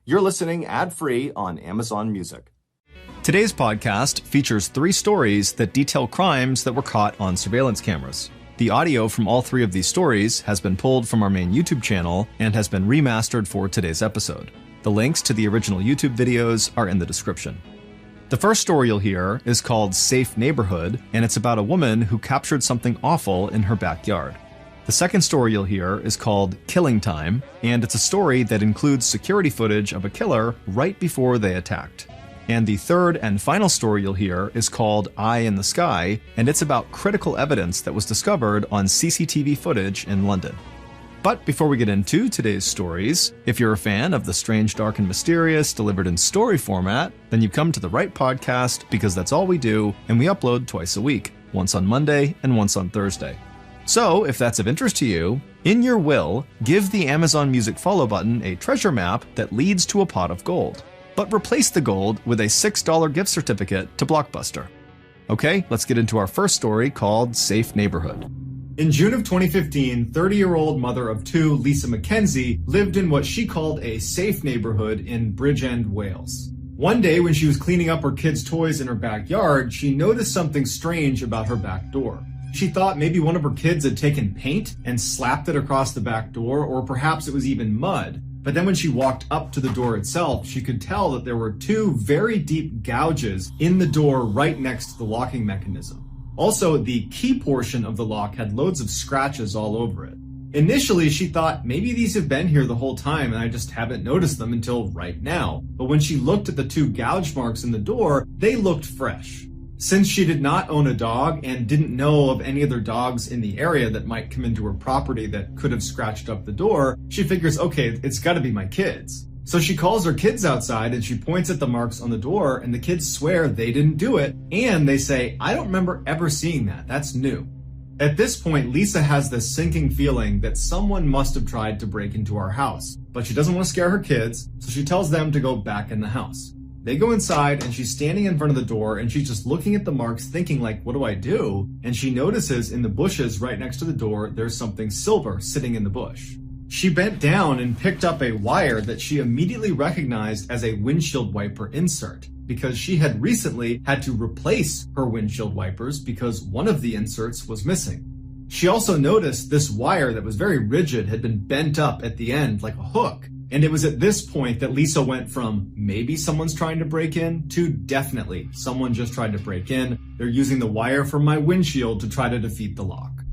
You're listening ad-free on Amazon Music. Today's podcast features 3 stories that detail crimes that were caught on surveillance cameras. The audio from all 3 of these stories has been pulled from our main YouTube channel and has been remastered for today's episode. The links to the original YouTube videos are in the description. The first story you'll hear is called Safe Neighborhood, and it's about a woman who captured something awful in her backyard. The second story you'll hear is called Killing Time, and it's a story that includes security footage of a killer right before they attacked. And the third and final story you'll hear is called Eye in the Sky, and it's about critical evidence that was discovered on CCTV footage in London. But before we get into today's stories, if you're a fan of the strange, dark, and mysterious delivered in story format, then you've come to the right podcast because that's all we do, and we upload twice a week, once on Monday and once on Thursday. So, if that's of interest to you, in your will, give the Amazon Music follow button a treasure map that leads to a pot of gold. But replace the gold with a $6 gift certificate to Blockbuster. Okay, let's get into our first story called Safe Neighborhood. In June of 2015, 30-year-old mother of 2, Lisa McKenzie, lived in what she called a safe neighborhood in Bridgend, Wales. One day when she was cleaning up her kids' toys in her backyard, she noticed something strange about her back door. She thought maybe one of her kids had taken paint and slapped it across the back door, or perhaps it was even mud. But then when she walked up to the door itself, she could tell that there were 2 very deep gouges in the door right next to the locking mechanism. Also, the key portion of the lock had loads of scratches all over it. Initially, she thought maybe these have been here the whole time and I just haven't noticed them until right now. But when she looked at the 2 gouge marks in the door, they looked fresh. Since she did not own a dog and didn't know of any other dogs in the area that might come into her property that could have scratched up the door, she figures, okay, it's gotta be my kids. So she calls her kids outside and she points at the marks on the door, and the kids swear they didn't do it, and they say, I don't remember ever seeing that, that's new. At this point, Lisa has this sinking feeling that someone must have tried to break into our house, but she doesn't want to scare her kids, so she tells them to go back in the house. They go inside and she's standing in front of the door and she's just looking at the marks thinking like, what do I do? And she notices in the bushes right next to the door, there's something silver sitting in the bush. She bent down and picked up a wire that she immediately recognized as a windshield wiper insert, because she had recently had to replace her windshield wipers because one of the inserts was missing. She also noticed this wire that was very rigid had been bent up at the end like a hook. And it was at this point that Lisa went from maybe someone's trying to break in to definitely someone just tried to break in. They're using the wire from my windshield to try to defeat the lock.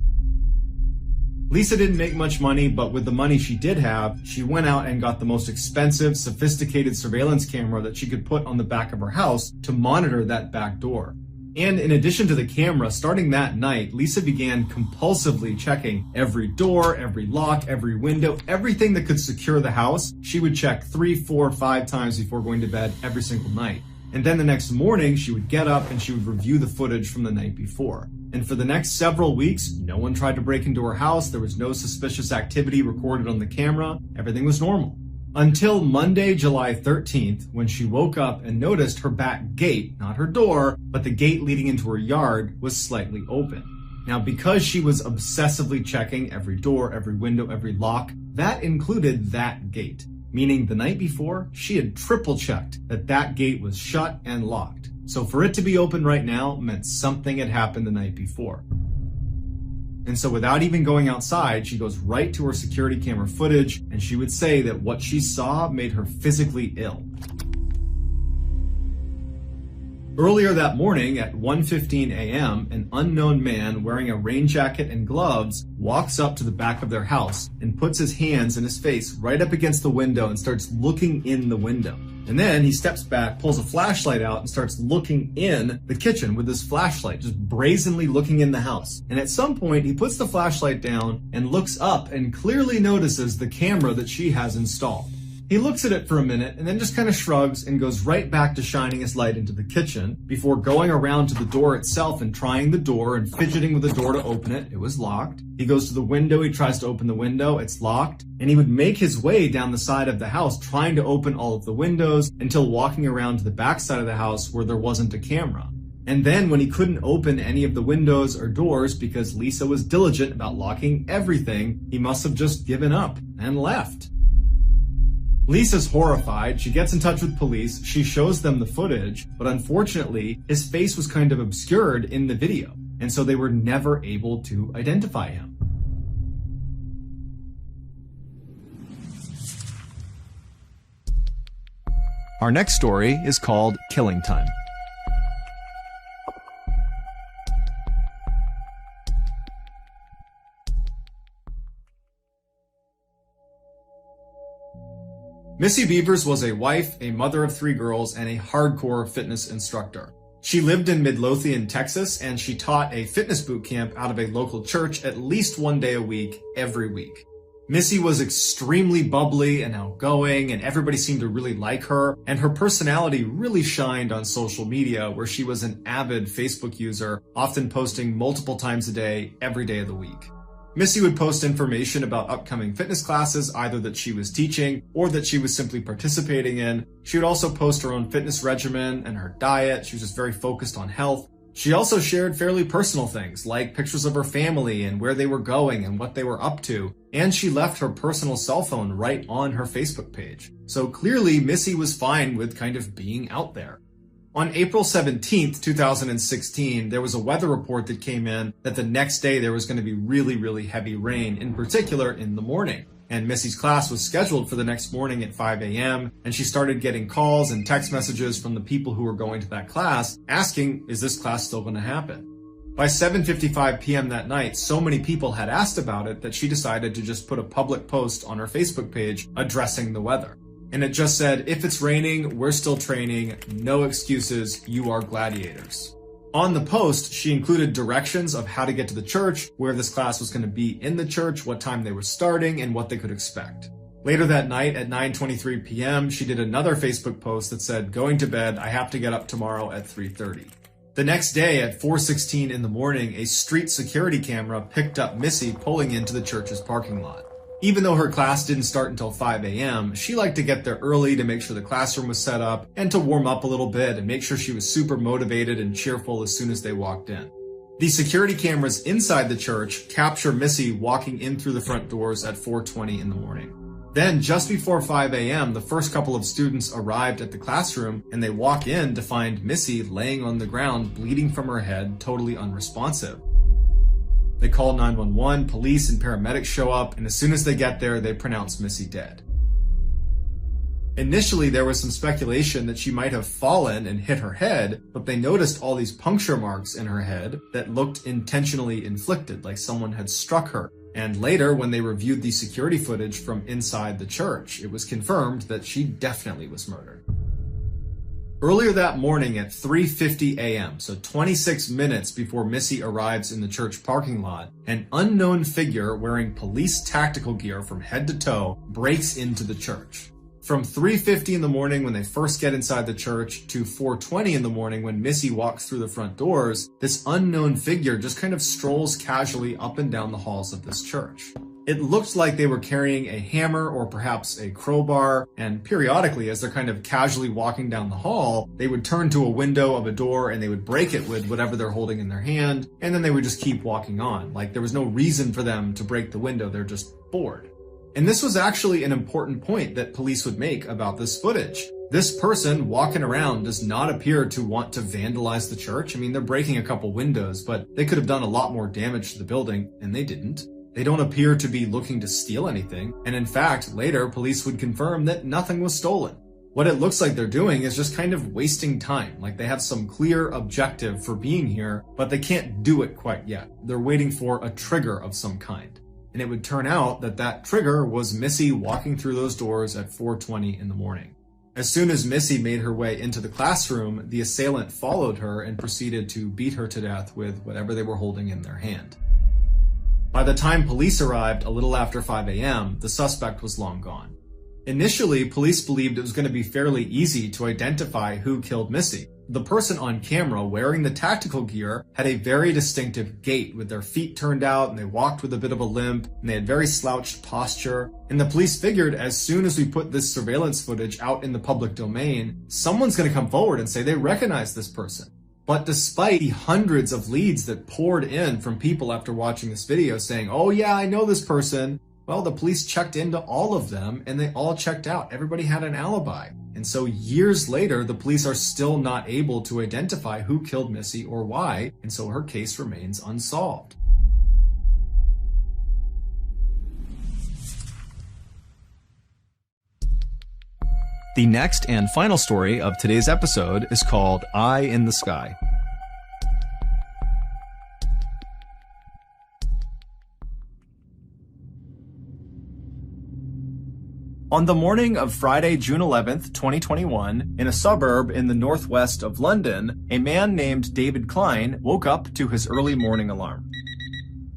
Lisa didn't make much money, but with the money she did have, she went out and got the most expensive, sophisticated surveillance camera that she could put on the back of her house to monitor that back door. And in addition to the camera, starting that night, Lisa began compulsively checking every door, every lock, every window, everything that could secure the house. She would check 3, 4, 5 times before going to bed every single night. And then the next morning, she would get up and she would review the footage from the night before. And for the next several weeks, no one tried to break into her house. There was no suspicious activity recorded on the camera. Everything was normal. Until Monday, July 13th, when she woke up and noticed her back gate, not her door, but the gate leading into her yard, was slightly open. Now, because she was obsessively checking every door, every window, every lock, that included that gate. Meaning the night before, she had triple checked that that gate was shut and locked. So for it to be open right now meant something had happened the night before. And so without even going outside, she goes right to her security camera footage, and she would say that what she saw made her physically ill. Earlier that morning at 1:15 a.m., an unknown man wearing a rain jacket and gloves walks up to the back of their house and puts his hands and his face right up against the window and starts looking in the window. And then he steps back, pulls a flashlight out, and starts looking in the kitchen with his flashlight, just brazenly looking in the house. And at some point, he puts the flashlight down and looks up and clearly notices the camera that she has installed. He looks at it for a minute and then just kind of shrugs and goes right back to shining his light into the kitchen before going around to the door itself and trying the door and fidgeting with the door to open it. It was locked. He goes to the window. He tries to open the window. It's locked. And he would make his way down the side of the house trying to open all of the windows until walking around to the back side of the house where there wasn't a camera. And then when he couldn't open any of the windows or doors because Lisa was diligent about locking everything, he must have just given up and left. Lisa's horrified. She gets in touch with police. She shows them the footage, but unfortunately, his face was kind of obscured in the video, and so they were never able to identify him. Our next story is called Killing Time. Missy Beavers was a wife, a mother of 3 girls, and a hardcore fitness instructor. She lived in Midlothian, Texas, and she taught a fitness boot camp out of a local church at least 1 day a week, every week. Missy was extremely bubbly and outgoing, and everybody seemed to really like her, and her personality really shined on social media, where she was an avid Facebook user, often posting multiple times a day, every day of the week. Missy would post information about upcoming fitness classes, either that she was teaching or that she was simply participating in. She would also post her own fitness regimen and her diet. She was just very focused on health. She also shared fairly personal things, like pictures of her family and where they were going and what they were up to. And she left her personal cell phone right on her Facebook page. So clearly, Missy was fine with kind of being out there. On April 17th, 2016, there was a weather report that came in that the next day there was going to be really, really heavy rain, in particular in the morning. And Missy's class was scheduled for the next morning at 5 a.m., and she started getting calls and text messages from the people who were going to that class asking, is this class still going to happen? By 7:55 p.m. that night, so many people had asked about it that she decided to just put a public post on her Facebook page addressing the weather. And it just said, if it's raining, we're still training, no excuses, you are gladiators. On the post, she included directions of how to get to the church, where this class was going to be in the church, what time they were starting, and what they could expect. Later that night at 9:23 p.m., she did another Facebook post that said, going to bed, I have to get up tomorrow at 3:30. The next day at 4:16 in the morning, a street security camera picked up Missy pulling into the church's parking lot. Even though her class didn't start until 5 a.m., she liked to get there early to make sure the classroom was set up and to warm up a little bit and make sure she was super motivated and cheerful as soon as they walked in. The security cameras inside the church capture Missy walking in through the front doors at 4:20 in the morning. Then, just before 5 a.m., the first couple of students arrived at the classroom and they walk in to find Missy laying on the ground, bleeding from her head, totally unresponsive. They call 911, police and paramedics show up, and as soon as they get there, they pronounce Missy dead. Initially, there was some speculation that she might have fallen and hit her head, but they noticed all these puncture marks in her head that looked intentionally inflicted, like someone had struck her. And later, when they reviewed the security footage from inside the church, it was confirmed that she definitely was murdered. Earlier that morning at 3:50 a.m., so 26 minutes before Missy arrives in the church parking lot, an unknown figure wearing police tactical gear from head to toe breaks into the church. From 3:50 in the morning when they first get inside the church to 4:20 in the morning when Missy walks through the front doors, this unknown figure just kind of strolls casually up and down the halls of this church. It looked like they were carrying a hammer or perhaps a crowbar, and periodically, as they're kind of casually walking down the hall, they would turn to a window of a door and they would break it with whatever they're holding in their hand, and then they would just keep walking on. Like there was no reason for them to break the window, they're just bored. And this was actually an important point that police would make about this footage. This person walking around does not appear to want to vandalize the church. I mean, they're breaking a couple windows, but they could have done a lot more damage to the building, and they didn't. They don't appear to be looking to steal anything, and in fact, later police would confirm that nothing was stolen. What it looks like they're doing is just kind of wasting time, like they have some clear objective for being here, but they can't do it quite yet. They're waiting for a trigger of some kind. And it would turn out that that trigger was Missy walking through those doors at 4:20 in the morning. As soon as Missy made her way into the classroom, the assailant followed her and proceeded to beat her to death with whatever they were holding in their hand. By the time police arrived a little after 5 a.m., the suspect was long gone. Initially, police believed it was going to be fairly easy to identify who killed Missy. The person on camera wearing the tactical gear had a very distinctive gait with their feet turned out and they walked with a bit of a limp and they had very slouched posture. And the police figured as soon as we put this surveillance footage out in the public domain, someone's going to come forward and say they recognize this person. But despite the hundreds of leads that poured in from people after watching this video saying, oh yeah, I know this person, Well, the police checked into all of them and they all checked out. Everybody had an alibi. And so years later, the police are still not able to identify who killed Missy or why, and so her case remains unsolved. The next and final story of today's episode is called Eye in the Sky. On the morning of Friday, June 11th, 2021, in a suburb in the northwest of London, a man named David Klein woke up to his early morning alarm.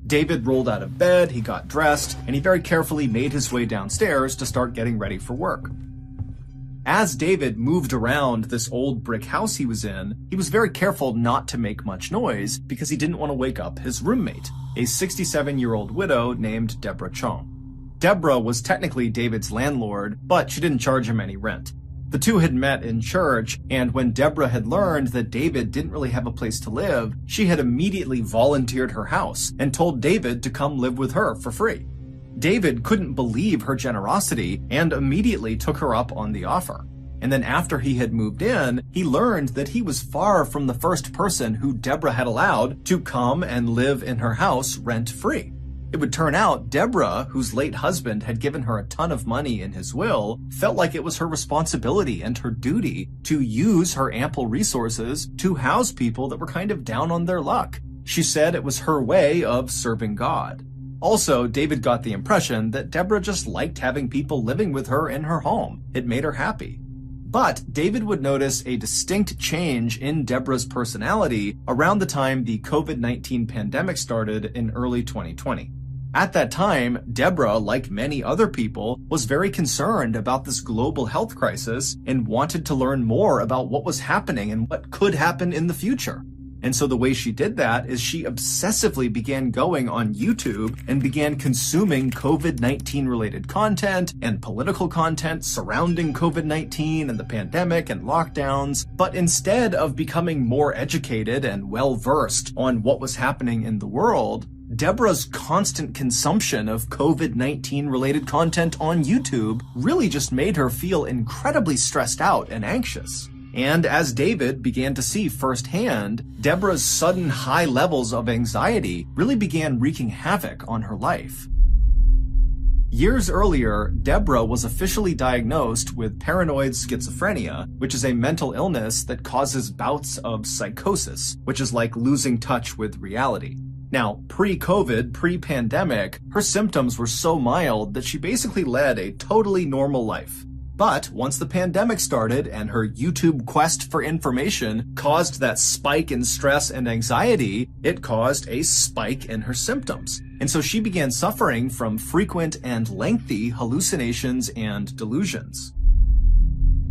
David rolled out of bed, he got dressed, and he very carefully made his way downstairs to start getting ready for work. As David moved around this old brick house he was in, he was very careful not to make much noise because he didn't want to wake up his roommate, a 67-year-old widow named Deborah Chong. Deborah was technically David's landlord, but she didn't charge him any rent. The two had met in church, and when Deborah had learned that David didn't really have a place to live, she had immediately volunteered her house and told David to come live with her for free. David couldn't believe her generosity and immediately took her up on the offer. And then after he had moved in, he learned that he was far from the first person who Deborah had allowed to come and live in her house rent-free. It would turn out Deborah, whose late husband had given her a ton of money in his will, felt like it was her responsibility and her duty to use her ample resources to house people that were kind of down on their luck. She said it was her way of serving God. Also, David got the impression that Deborah just liked having people living with her in her home. It made her happy. But David would notice a distinct change in Deborah's personality around the time the COVID-19 pandemic started in early 2020. At that time, Deborah, like many other people, was very concerned about this global health crisis and wanted to learn more about what was happening and what could happen in the future. And so the way she did that is she obsessively began going on YouTube and began consuming COVID-19 related content and political content surrounding COVID-19 and the pandemic and lockdowns. But instead of becoming more educated and well-versed on what was happening in the world, Deborah's constant consumption of COVID-19 related content on YouTube really just made her feel incredibly stressed out and anxious. And as David began to see firsthand, Deborah's sudden high levels of anxiety really began wreaking havoc on her life. Years earlier, Deborah was officially diagnosed with paranoid schizophrenia, which is a mental illness that causes bouts of psychosis, which is like losing touch with reality. Now, pre-COVID, pre-pandemic, her symptoms were so mild that she basically led a totally normal life. But once the pandemic started and her YouTube quest for information caused that spike in stress and anxiety, it caused a spike in her symptoms. And so she began suffering from frequent and lengthy hallucinations and delusions.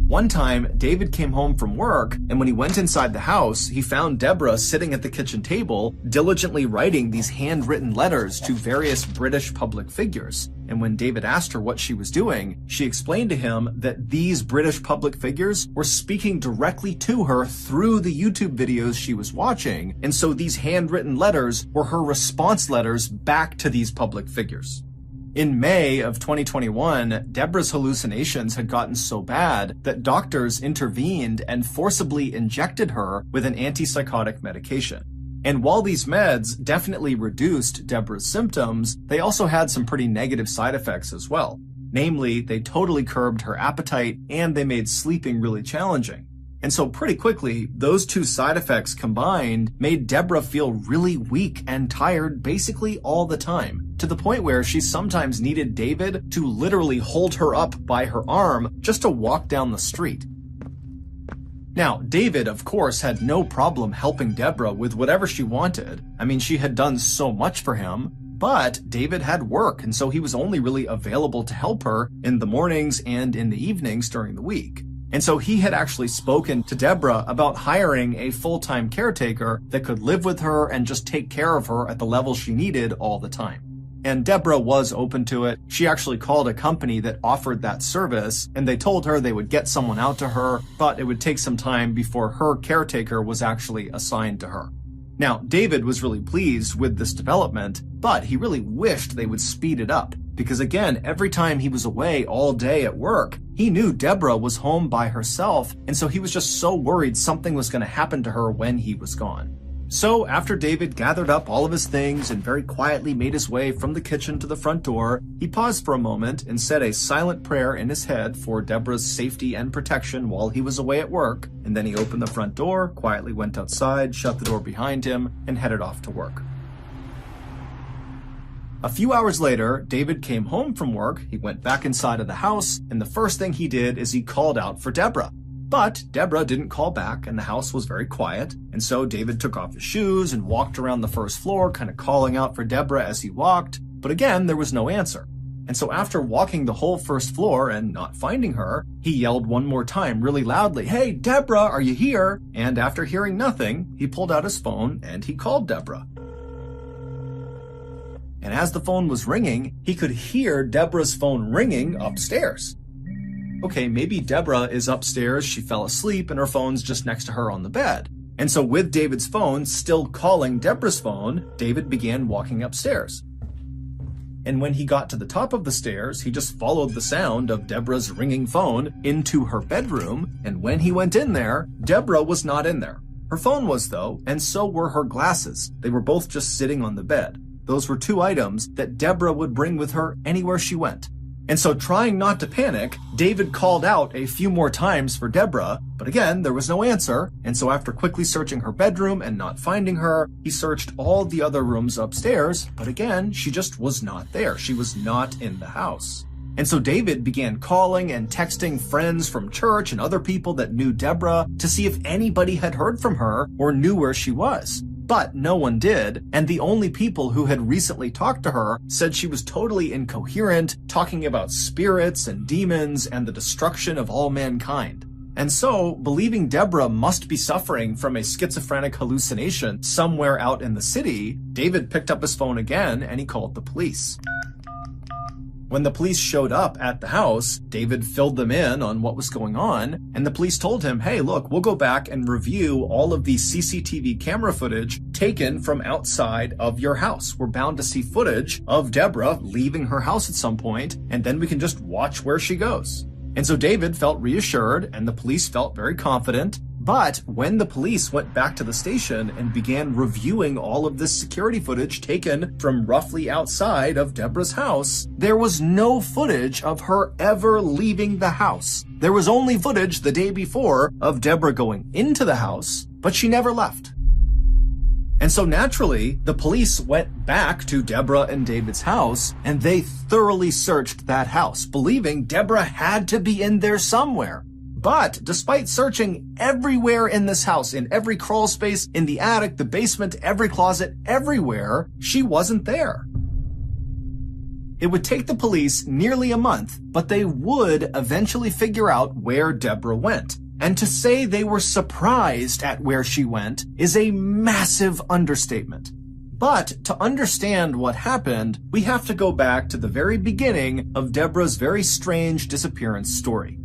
One time, David came home from work, and when he went inside the house, he found Deborah sitting at the kitchen table, diligently writing these handwritten letters to various British public figures. And when David asked her what she was doing, she explained to him that these British public figures were speaking directly to her through the YouTube videos she was watching, and so these handwritten letters were her response letters back to these public figures. In May of 2021, Deborah's hallucinations had gotten so bad that doctors intervened and forcibly injected her with an antipsychotic medication. And while these meds definitely reduced Deborah's symptoms, they also had some pretty negative side effects as well. Namely, they totally curbed her appetite and they made sleeping really challenging. And so pretty quickly, those two side effects combined made Deborah feel really weak and tired basically all the time, to the point where she sometimes needed David to literally hold her up by her arm just to walk down the street. Now, David, of course, had no problem helping Deborah with whatever she wanted. I mean, she had done so much for him, but David had work, and so he was only really available to help her in the mornings and in the evenings during the week. And so he had actually spoken to Deborah about hiring a full-time caretaker that could live with her and just take care of her at the level she needed all the time. And Deborah was open to it. She actually called a company that offered that service, and they told her they would get someone out to her, but it would take some time before her caretaker was actually assigned to her. Now, David was really pleased with this development, but he really wished they would speed it up, because again, every time he was away all day at work, he knew Deborah was home by herself, and so he was just so worried something was going to happen to her when he was gone. So after David gathered up all of his things and very quietly made his way from the kitchen to the front door, he paused for a moment and said a silent prayer in his head for Deborah's safety and protection while he was away at work, and then he opened the front door, quietly went outside, shut the door behind him, and headed off to work. A few hours later, David came home from work, he went back inside of the house, and the first thing he did is he called out for Deborah. But Deborah didn't call back, and the house was very quiet, and so David took off his shoes and walked around the first floor, kind of calling out for Deborah as he walked, but again, there was no answer. And so after walking the whole first floor and not finding her, he yelled one more time really loudly, "Hey, Deborah, are you here?" And after hearing nothing, he pulled out his phone and he called Deborah. And as the phone was ringing, he could hear Deborah's phone ringing upstairs. Okay, maybe Deborah is upstairs, she fell asleep, and her phone's just next to her on the bed. And so with David's phone still calling Deborah's phone, David began walking upstairs. And when he got to the top of the stairs, he just followed the sound of Deborah's ringing phone into her bedroom, and when he went in there, Deborah was not in there. Her phone was though, and so were her glasses. They were both just sitting on the bed. Those were two items that Deborah would bring with her anywhere she went. And so trying not to panic, David called out a few more times for Deborah, but again, there was no answer. And so after quickly searching her bedroom and not finding her, he searched all the other rooms upstairs, but again, she just was not there. She was not in the house. And so David began calling and texting friends from church and other people that knew Deborah to see if anybody had heard from her or knew where she was. But no one did, and the only people who had recently talked to her said she was totally incoherent, talking about spirits and demons and the destruction of all mankind. And so, believing Deborah must be suffering from a schizophrenic hallucination somewhere out in the city, David picked up his phone again and he called the police. When the police showed up at the house, David filled them in on what was going on, and the police told him, "Hey, look, we'll go back and review all of the CCTV camera footage taken from outside of your house. We're bound to see footage of Deborah leaving her house at some point, and then we can just watch where she goes." And so David felt reassured, and the police felt very confident. But when the police went back to the station and began reviewing all of this security footage taken from roughly outside of Deborah's house, there was no footage of her ever leaving the house. There was only footage the day before of Deborah going into the house, but she never left. And so naturally, the police went back to Deborah and David's house, and they thoroughly searched that house, believing Deborah had to be in there somewhere. But despite searching everywhere in this house, in every crawl space, in the attic, the basement, every closet, everywhere, she wasn't there. It would take the police nearly a month, but they would eventually figure out where Deborah went. And to say they were surprised at where she went is a massive understatement. But to understand what happened, we have to go back to the very beginning of Deborah's very strange disappearance story.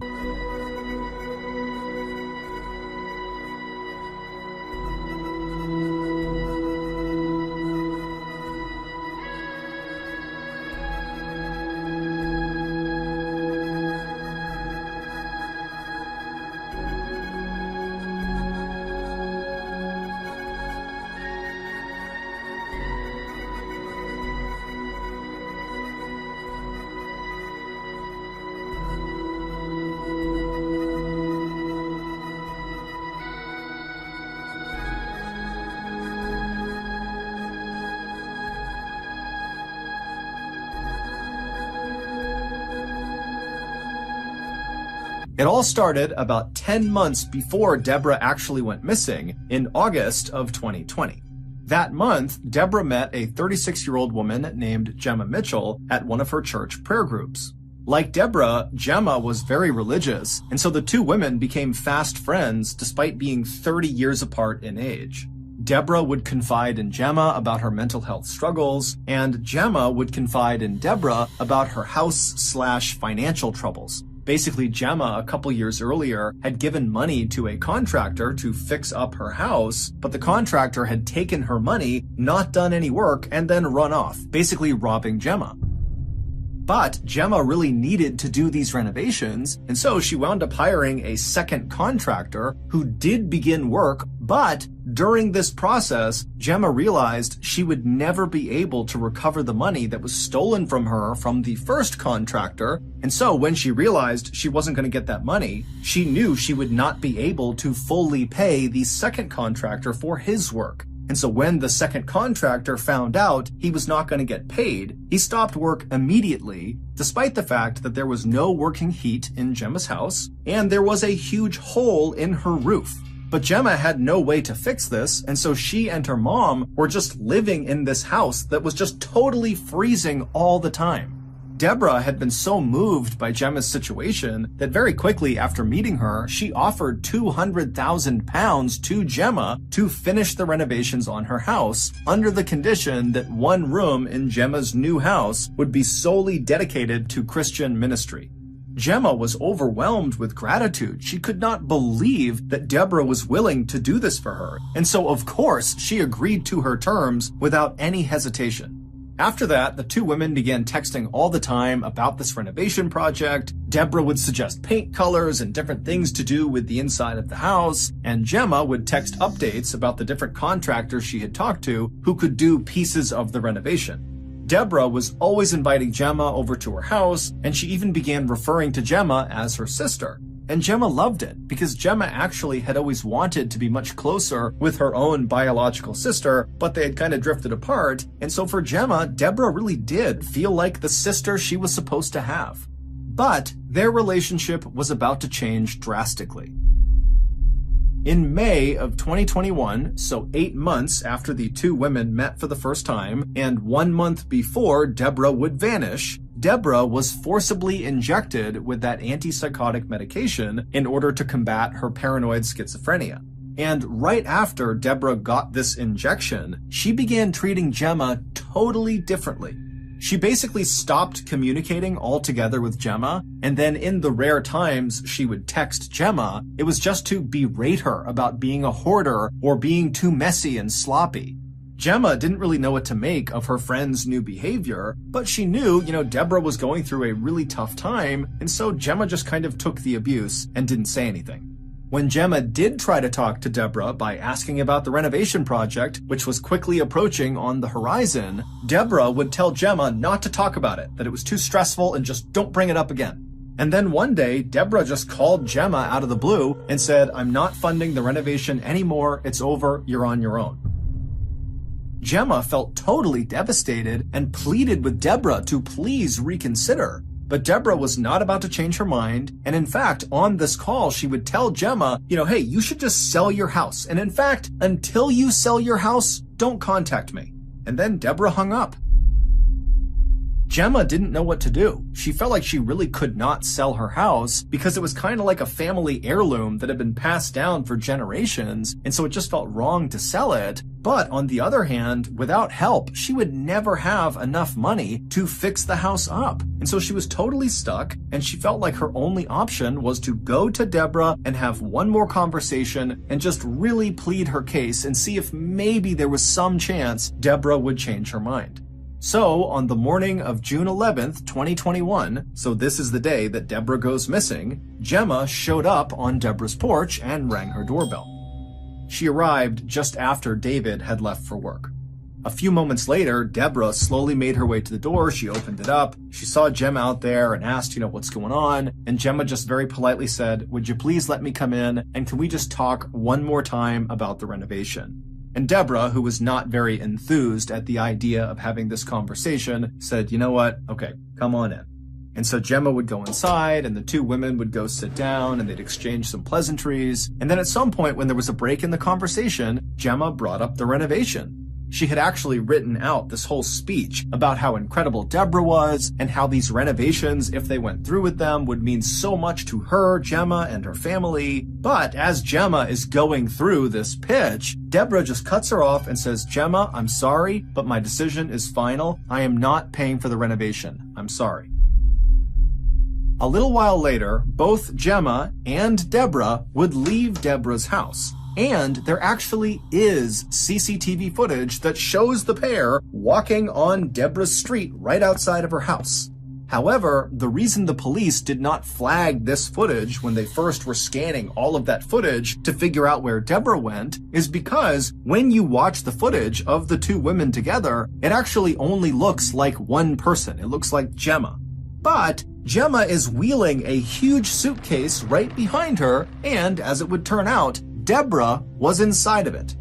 It all started about 10 months before Deborah actually went missing in August of 2020. That month, Deborah met a 36-year-old woman named Gemma Mitchell at one of her church prayer groups. Like Deborah, Gemma was very religious, and so the two women became fast friends despite being 30 years apart in age. Deborah would confide in Gemma about her mental health struggles, and Gemma would confide in Deborah about her house/financial troubles. Basically, Gemma, a couple years earlier, had given money to a contractor to fix up her house, but the contractor had taken her money, not done any work, and then run off, basically robbing Gemma. But Gemma really needed to do these renovations, and so she wound up hiring a second contractor who did begin work, but during this process, Gemma realized she would never be able to recover the money that was stolen from her from the first contractor, and so when she realized she wasn't going to get that money, she knew she would not be able to fully pay the second contractor for his work. And so when the second contractor found out he was not going to get paid, he stopped work immediately, despite the fact that there was no working heat in Gemma's house, and there was a huge hole in her roof. But Gemma had no way to fix this, and so she and her mom were just living in this house that was just totally freezing all the time. Deborah had been so moved by Gemma's situation that very quickly after meeting her, she offered £200,000 to Gemma to finish the renovations on her house under the condition that one room in Gemma's new house would be solely dedicated to Christian ministry. Gemma was overwhelmed with gratitude. She could not believe that Deborah was willing to do this for her, and so of course she agreed to her terms without any hesitation. After that, the two women began texting all the time about this renovation project. Deborah would suggest paint colors and different things to do with the inside of the house, and Gemma would text updates about the different contractors she had talked to who could do pieces of the renovation. Deborah was always inviting Gemma over to her house, and she even began referring to Gemma as her sister. And Gemma loved it, because Gemma actually had always wanted to be much closer with her own biological sister, but they had kind of drifted apart, and so for Gemma, Deborah really did feel like the sister she was supposed to have. But their relationship was about to change drastically. In May of 2021, so 8 months after the two women met for the first time, and 1 month before Deborah would vanish, Deborah was forcibly injected with that antipsychotic medication in order to combat her paranoid schizophrenia. And right after Deborah got this injection, she began treating Gemma totally differently. She basically stopped communicating altogether with Gemma, and then in the rare times she would text Gemma, it was just to berate her about being a hoarder or being too messy and sloppy. Gemma didn't really know what to make of her friend's new behavior, but she knew, Deborah was going through a really tough time, and so Gemma just kind of took the abuse and didn't say anything. When Gemma did try to talk to Deborah by asking about the renovation project, which was quickly approaching on the horizon, Deborah would tell Gemma not to talk about it, that it was too stressful and just don't bring it up again. And then one day, Deborah just called Gemma out of the blue and said, "I'm not funding the renovation anymore, it's over, you're on your own." Gemma felt totally devastated and pleaded with Deborah to please reconsider. But Deborah was not about to change her mind, and in fact, on this call, she would tell Gemma, hey, you should just sell your house, and in fact, until you sell your house, don't contact me. And then Deborah hung up. Gemma didn't know what to do. She felt like she really could not sell her house because it was kind of like a family heirloom that had been passed down for generations, and so it just felt wrong to sell it. But on the other hand, without help, she would never have enough money to fix the house up. And so she was totally stuck, and she felt like her only option was to go to Deborah and have one more conversation and just really plead her case and see if maybe there was some chance Deborah would change her mind. So, on the morning of June 11th, 2021, so this is the day that Deborah goes missing, Gemma showed up on Deborah's porch and rang her doorbell. She arrived just after David had left for work. A few moments later, Deborah slowly made her way to the door. She opened it up. She saw Gemma out there and asked, what's going on? And Gemma just very politely said, "Would you please let me come in? And can we just talk one more time about the renovation?" And Deborah, who was not very enthused at the idea of having this conversation, said, "You know what? Okay, come on in." And so Gemma would go inside, and the two women would go sit down, and they'd exchange some pleasantries. And then at some point, when there was a break in the conversation, Gemma brought up the renovation. She had actually written out this whole speech about how incredible Deborah was, and how these renovations, if they went through with them, would mean so much to her, Gemma, and her family. But as Gemma is going through this pitch, Deborah just cuts her off and says, "Gemma, I'm sorry, but my decision is final. I am not paying for the renovation. I'm sorry." A little while later, both Gemma and Deborah would leave Deborah's house. And there actually is CCTV footage that shows the pair walking on Deborah's street right outside of her house. However, the reason the police did not flag this footage when they first were scanning all of that footage to figure out where Deborah went is because when you watch the footage of the two women together, it actually only looks like one person. It looks like Gemma. But Gemma is wheeling a huge suitcase right behind her, and as it would turn out, Deborah was inside of it.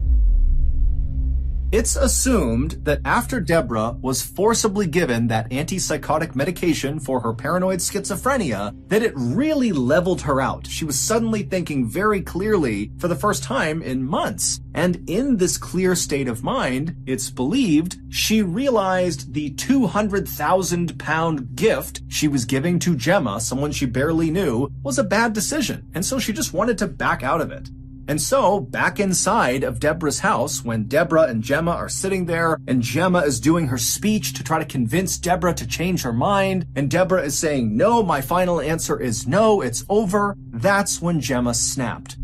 It's assumed that after Deborah was forcibly given that antipsychotic medication for her paranoid schizophrenia, that it really leveled her out. She was suddenly thinking very clearly for the first time in months. And in this clear state of mind, it's believed she realized the 200,000-pound gift she was giving to Gemma, someone she barely knew, was a bad decision. And so she just wanted to back out of it. And so, back inside of Deborah's house, when Deborah and Gemma are sitting there, and Gemma is doing her speech to try to convince Deborah to change her mind, and Deborah is saying, no, my final answer is no, it's over, that's when Gemma snapped.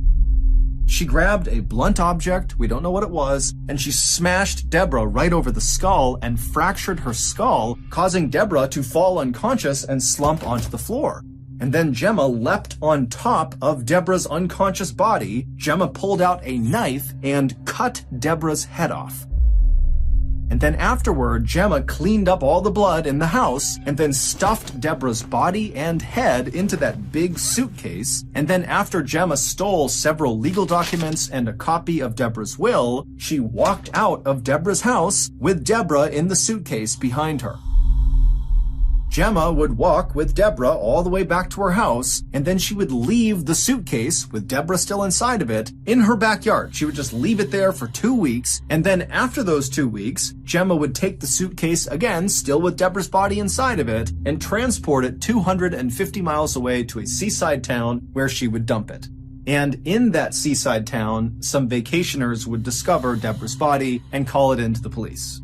She grabbed a blunt object, we don't know what it was, and she smashed Deborah right over the skull and fractured her skull, causing Deborah to fall unconscious and slump onto the floor. And then Gemma leapt on top of Deborah's unconscious body. Gemma pulled out a knife and cut Deborah's head off. And then afterward, Gemma cleaned up all the blood in the house and then stuffed Deborah's body and head into that big suitcase. And then after Gemma stole several legal documents and a copy of Deborah's will, she walked out of Deborah's house with Deborah in the suitcase behind her. Gemma would walk with Deborah all the way back to her house, and then she would leave the suitcase, with Deborah still inside of it, in her backyard. She would just leave it there for 2 weeks, and then after those 2 weeks, Gemma would take the suitcase again, still with Deborah's body inside of it, and transport it 250 miles away to a seaside town where she would dump it. And in that seaside town, some vacationers would discover Deborah's body and call it in to the police.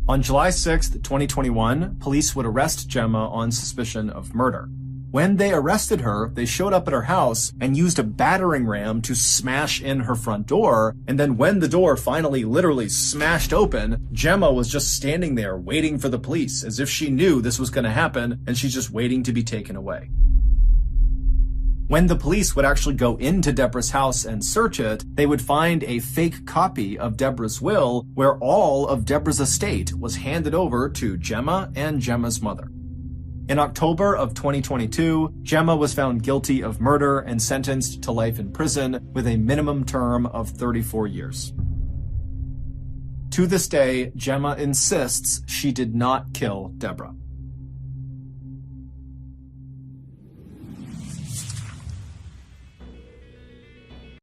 On July 6, 2021, police would arrest Gemma on suspicion of murder. When they arrested her, they showed up at her house and used a battering ram to smash in her front door, and then when the door finally literally smashed open, Gemma was just standing there waiting for the police, as if she knew this was going to happen and she's just waiting to be taken away. When the police would actually go into Deborah's house and search it, they would find a fake copy of Deborah's will where all of Deborah's estate was handed over to Gemma and Gemma's mother. In October of 2022, Gemma was found guilty of murder and sentenced to life in prison with a minimum term of 34 years. To this day, Gemma insists she did not kill Deborah.